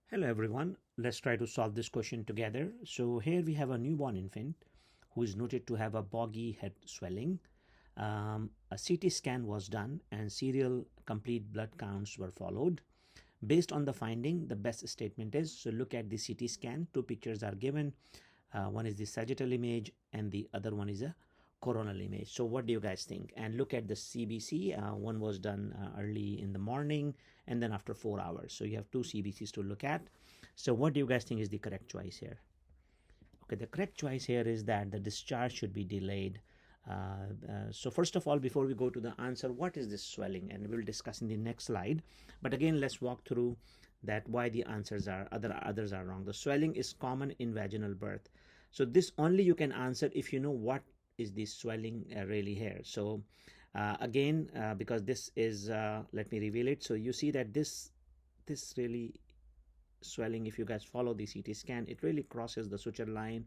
Hello everyone, let's try to solve this question together. So here we have a newborn infant who is noted to have a boggy head swelling. A CT scan was done and serial complete blood counts were followed. Based on the finding, the best statement is, so look at the CT scan, two pictures are given. One is the sagittal image and the other one is a coronal image. So what do you guys think? And look at the CBC. One was done early in the morning and then after 4 hours. So you have two CBCs to look at. So what do you guys think is the correct choice here? Okay, the correct choice here is that the discharge should be delayed. So first of all, before we go to the answer, what is this swelling? And we'll discuss in the next slide. But again, let's walk through that why the answers are others are wrong. The swelling is common in vaginal birth. So this only you can answer if you know what is the swelling really here. So again, because this is let me reveal it. So you see that this really swelling, if you guys follow the CT scan, it really crosses the suture line,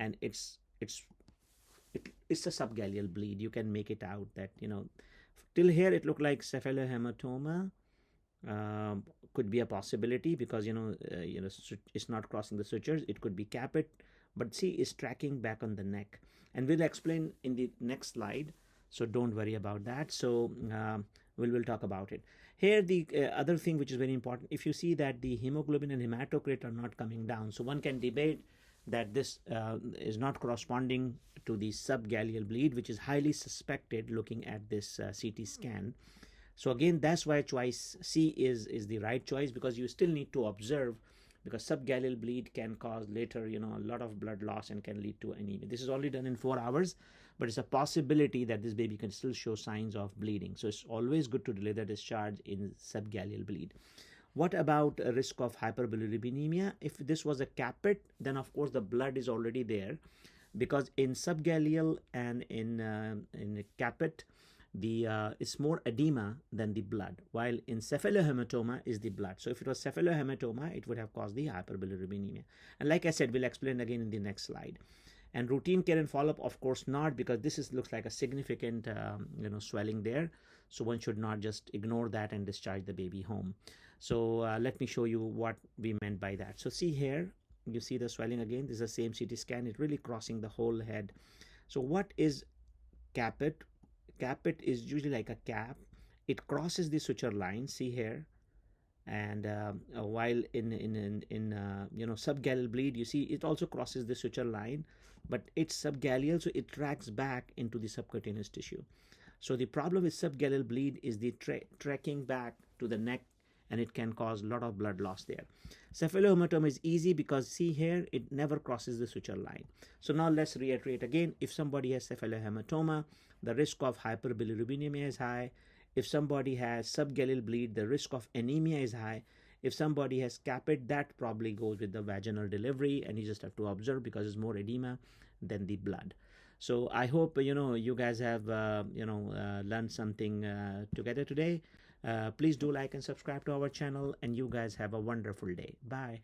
and it's a subgaleal bleed. You can make it out that, till here it looked like cephalohematoma. Could be a possibility because it's not crossing the sutures. It could be caput, but see, is tracking back on the neck, and we'll explain in the next slide, so don't worry about that. So we'll talk about it here. The other thing which is very important, if you see that the hemoglobin and hematocrit are not coming down, so one can debate that this is not corresponding to the subgaleal bleed, which is highly suspected looking at this CT scan. So again, that's why choice C is the right choice, because you still need to observe, because subgaleal bleed can cause later, a lot of blood loss and can lead to anemia. This is only done in 4 hours, but it's a possibility that this baby can still show signs of bleeding. So it's always good to delay the discharge in subgaleal bleed. What about a risk of hyperbilirubinemia? If this was a caput, then of course the blood is already there, because in subgaleal and in caput, it's more edema than the blood, while in cephalohematoma is the blood. So if it was cephalohematoma, it would have caused the hyperbilirubinemia. And like I said, we'll explain again in the next slide. And routine care and follow-up, of course not, because this looks like a significant swelling there. So one should not just ignore that and discharge the baby home. So let me show you what we meant by that. So see here, you see the swelling again. This is the same CT scan. It's really crossing the whole head. So what is caput? Caput is usually like a cap. It crosses the suture line, see here. And while in subgaleal bleed, you see it also crosses the suture line, but it's subgaleal, so it tracks back into the subcutaneous tissue. So the problem with subgaleal bleed is the tracking back to the neck, and it can cause a lot of blood loss there. Cephalohematoma is easy because see here, it never crosses the suture line. So now let's reiterate again. If somebody has cephalohematoma, the risk of hyperbilirubinemia is high. If somebody has subgaleal bleed, the risk of anemia is high. If somebody has caput, that probably goes with the vaginal delivery, and you just have to observe because it's more edema than the blood. So I hope you guys have learned something together today. Please do like and subscribe to our channel, and you guys have a wonderful day. Bye.